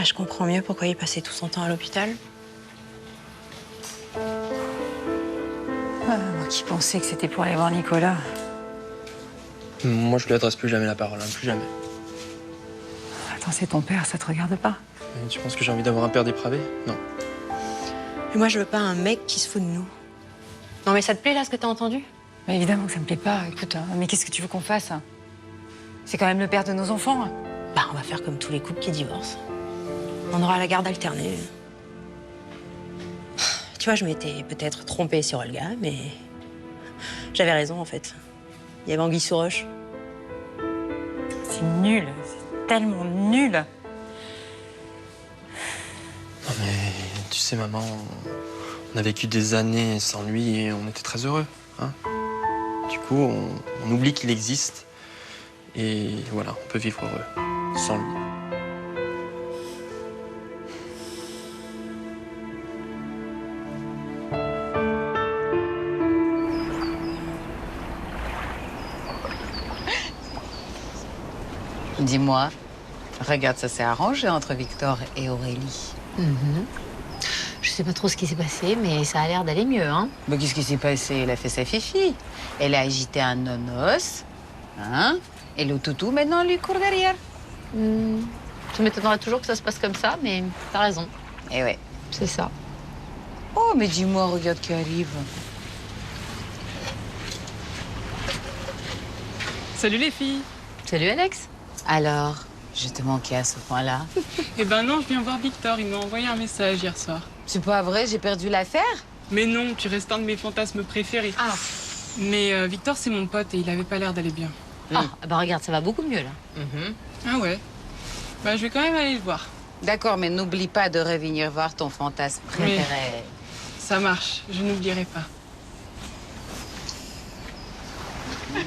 je comprends mieux pourquoi il passait tout son temps à l'hôpital. Ah, moi qui pensais que c'était pour aller voir Nicolas. Moi, je lui adresse plus jamais la parole, hein, plus jamais. Attends, c'est ton père, ça te regarde pas. Et tu penses que j'ai envie d'avoir un père dépravé? Non. Et moi, je veux pas un mec qui se fout de nous. Non, mais ça te plaît, là, ce que t'as entendu? Bah, évidemment que ça me plaît pas. Écoute, mais qu'est-ce que tu veux qu'on fasse? C'est quand même le père de nos enfants. Bah, on va faire comme tous les couples qui divorcent. On aura la garde alternée. Tu vois, je m'étais peut-être trompée sur Olga, mais j'avais raison, en fait. Il y avait anguille sous roche. C'est nul, c'est tellement nul. Non mais, tu sais, maman, on a vécu des années sans lui et on était très heureux, hein. Du coup, on oublie qu'il existe et voilà, on peut vivre heureux sans lui. Dis-moi, regarde, ça s'est arrangé entre Victor et Aurélie. Je sais pas trop ce qui s'est passé, mais ça a l'air d'aller mieux, hein. Mais qu'est-ce qui s'est passé? Elle a fait sa fifi. Elle a agité un nonos, hein. Et le toutou, maintenant, lui court derrière. Ça m'étonnerait toujours que ça se passe comme ça, mais t'as raison. Eh ouais. C'est ça. Oh, mais dis-moi, regarde qui arrive. Salut les filles. Salut, Alex. Alors, je te manquais à ce point-là. Eh ben non, je viens voir Victor. Il m'a envoyé un message hier soir. C'est pas vrai, j'ai perdu l'affaire? Mais non, tu restes un de mes fantasmes préférés. Ah. Mais Victor, c'est mon pote et il avait pas l'air d'aller bien. Ah, bah regarde, ça va beaucoup mieux, là. Ah ouais. Bah, je vais quand même aller le voir. D'accord, mais n'oublie pas de revenir voir ton fantasme préféré. Mais ça marche, je n'oublierai pas.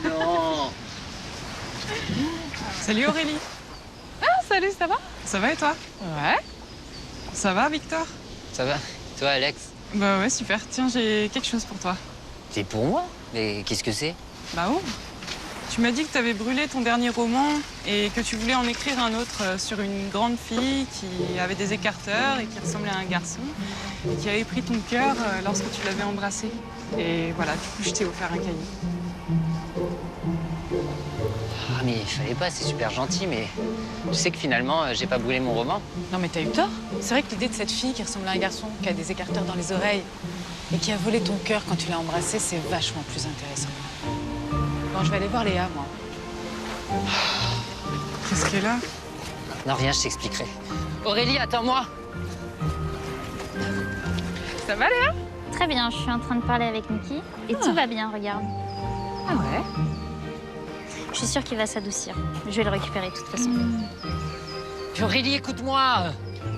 Non. Salut Aurélie. Ah, salut, ça va? Ça va et toi? Ouais. Ça va, Victor? Ça va? Toi, Alex? Bah ouais, super. Tiens, j'ai quelque chose pour toi. C'est pour moi? Mais qu'est-ce que c'est? Bah oh. Tu m'as dit que tu avais brûlé ton dernier roman et que tu voulais en écrire un autre sur une grande fille qui avait des écarteurs et qui ressemblait à un garçon et qui avait pris ton cœur lorsque tu l'avais embrassé. Et voilà, du coup, je t'ai offert un cahier. Ah, mais il fallait pas, c'est super gentil, mais tu sais que finalement, j'ai pas brûlé mon roman. Non mais t'as eu tort. C'est vrai que l'idée de cette fille qui ressemble à un garçon, qui a des écarteurs dans les oreilles et qui a volé ton cœur quand tu l'as embrassé, c'est vachement plus intéressant. Bon, je vais aller voir Léa, moi. Qu'est-ce qu'elle a? Non, rien, je t'expliquerai. Aurélie, attends-moi! Ça va, Léa? Très bien, je suis en train de parler avec Niki et tout va bien, regarde. Ah ouais? Je suis sûre qu'il va s'adoucir. Je vais le récupérer de toute façon. Puis Aurélie, écoute-moi!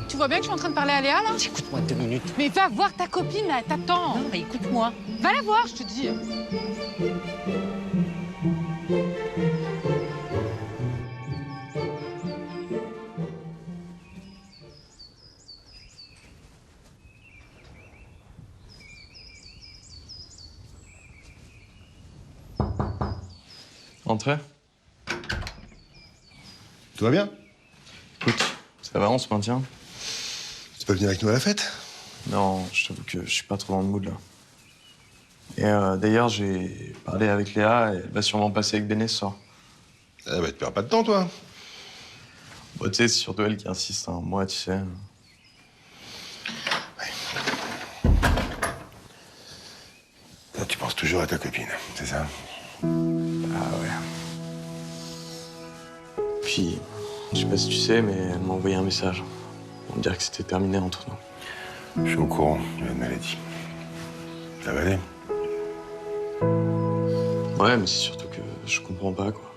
Tu vois bien que je suis en train de parler à Léa, là? Écoute-moi 2 minutes. Mais va voir ta copine, là, elle t'attend. Non, mais écoute-moi. Va la voir, je te dis. Entrez. Tout va bien? Écoute, ça va, on se maintient? Tu peux venir avec nous à la fête? Non, je t'avoue que je suis pas trop dans le mood, là. Et d'ailleurs, j'ai parlé avec Léa et elle va sûrement passer avec Béné ce soir. Ah bah, tu perds pas de temps, toi. Bon, tu sais, c'est surtout elle qui insiste, hein. Moi, tu sais. Toi, tu penses toujours à ta copine, c'est ça? Ah ouais. Puis, je sais pas si tu sais, mais elle m'a envoyé un message pour me dire que c'était terminé entre nous. Je suis au courant, il y a une maladie. Ça va aller? Ouais, mais c'est surtout que je comprends pas, quoi.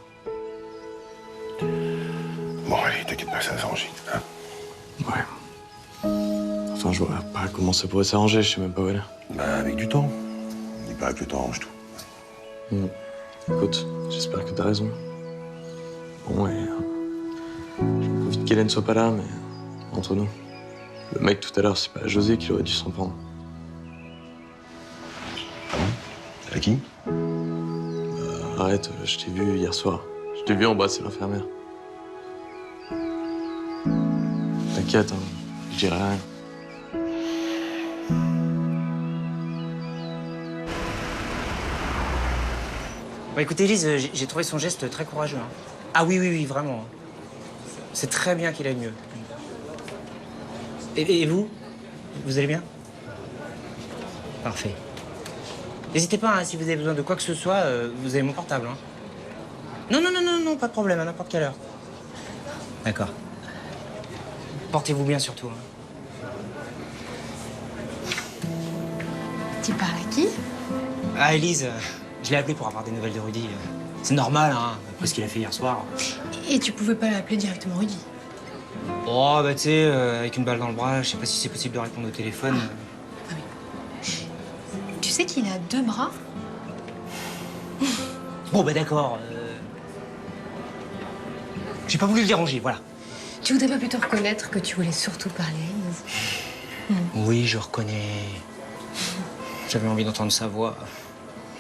Bon, allez, t'inquiète pas, ça va s'arranger, hein? Ouais. Enfin, je vois pas comment ça pourrait s'arranger, je sais même pas où elle est. Bah, avec du temps. Il paraît que le temps arrange tout. Écoute, j'espère que t'as raison. Bon, et je profite qu'Hélène soit pas là, mais entre nous, le mec tout à l'heure, c'est pas José qui aurait dû s'en prendre. Ah bon? À qui? Arrête, je t'ai vu hier soir. Je t'ai vu embrasser l'infirmière. T'inquiète. T'inquiète, hein. Je dirai rien. Bah écoutez, Elise, j'ai trouvé son geste très courageux. Hein. Ah oui, oui, oui, vraiment. C'est très bien qu'il aille mieux. Et vous? Vous allez bien? Parfait. N'hésitez pas, hein, si vous avez besoin de quoi que ce soit, vous avez mon portable. Hein. Non, non, non, non, non, pas de problème, à n'importe quelle heure. D'accord. Portez-vous bien surtout. Hein. Tu parles à qui? Ah, Elise, je l'ai appelé pour avoir des nouvelles de Rudy. C'est normal, hein, après ce qu'il a fait hier soir. Et tu pouvais pas l'appeler directement Rudy? Oh, bah tu sais, avec une balle dans le bras, je sais pas si c'est possible de répondre au téléphone. Tu sais qu'il a 2 bras? Bon, bah d'accord. J'ai pas voulu le déranger, voilà. Tu voudrais pas plutôt reconnaître que tu voulais surtout parler à Elise? Oui, je reconnais. J'avais envie d'entendre sa voix.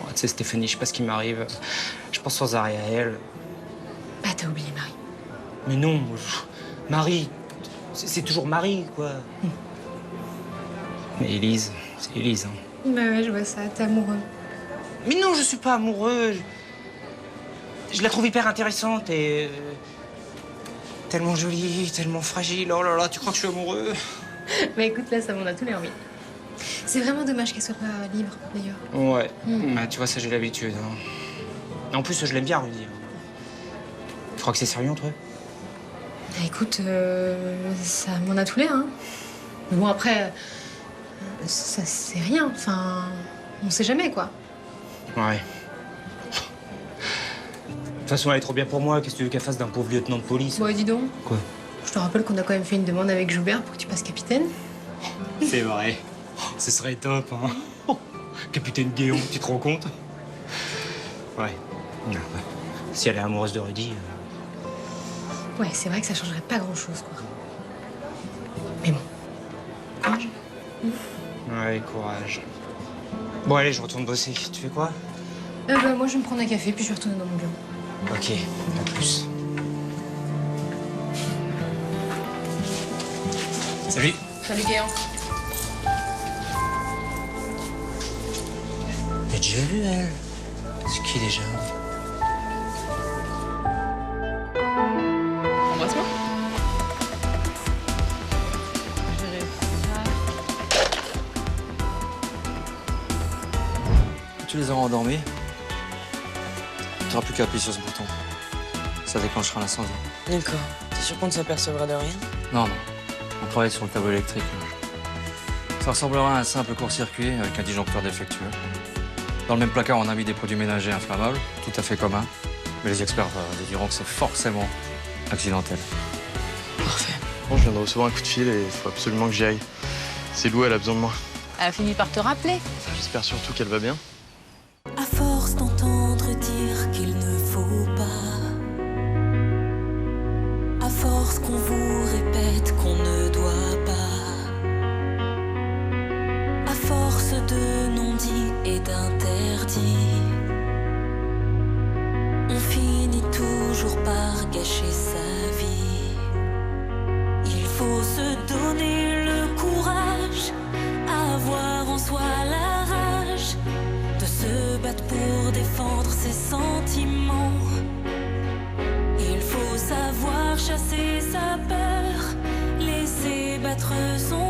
Oh, tu sais, Stéphanie, je sais pas ce qui m'arrive. Je pense sans arrêt à elle. Bah, t'as oublié Marie. Mais non, Marie, c'est toujours Marie, quoi. Mais Élise, c'est Élise. Hein. Bah ouais, je vois ça, t'es amoureux. Mais non, je suis pas amoureux. Je la trouve hyper intéressante et... tellement jolie, tellement fragile. Oh là là, tu crois que je suis amoureux? Bah écoute, là, ça m'en a tous les envies. C'est vraiment dommage qu'elle soit pas libre, d'ailleurs. Ouais. Bah, tu vois, ça, j'ai l'habitude. Hein. En plus, je l'aime bien, Rudy. Tu crois que c'est sérieux entre eux? Bah écoute, ça m'en a tous les, hein. Mais bon, après, ça, c'est rien. Enfin, on sait jamais, quoi. Ouais. De toute façon, elle est trop bien pour moi. Qu'est-ce que tu veux qu'elle fasse d'un pauvre lieutenant de police? Bon, dis donc. Quoi? Je te rappelle qu'on a quand même fait une demande avec Joubert pour que tu passes capitaine. C'est vrai. Ce serait top, hein. Capitaine Guéon, tu te rends compte? Ouais. Si elle est amoureuse de Rudy... Ouais, c'est vrai que ça changerait pas grand-chose, quoi. Mais bon. Courage. Ouais, courage. Bon, allez, je retourne bosser. Tu fais quoi? Bah, moi, je vais me prendre un café, puis je vais retourner dans mon bureau. Ok, à plus. Salut. Salut, Guéant. J'ai déjà vu, elle. C'est qui, déjà? Embrasse-moi. Tu les auras endormis. Tu n'auras plus qu'à appuyer sur ce bouton. Ça déclenchera l'incendie. D'accord. T'es sûr qu'on ne s'apercevra de rien? Non, non. On travaille sur le tableau électrique. Ça ressemblera à un simple court-circuit avec un disjoncteur défectueux. Dans le même placard, on a mis des produits ménagers inflammables, tout à fait communs. Mais les experts diront que c'est forcément accidentel. Parfait. Bon, je viens de recevoir un coup de fil et il faut absolument que j'y aille. C'est Lou, elle a besoin de moi. Elle a fini par te rappeler. J'espère surtout qu'elle va bien. À force d'entendre dire qu'il ne faut pas, à force qu'on vous répète qu'on ne doit pas, à force de non-dits et d'interdits, on finit toujours par gâcher sa vie. Il faut se donner le courage, avoir en soi la rage de se battre pour défendre ses sentiments. Il faut savoir chasser sa peur, laisser battre son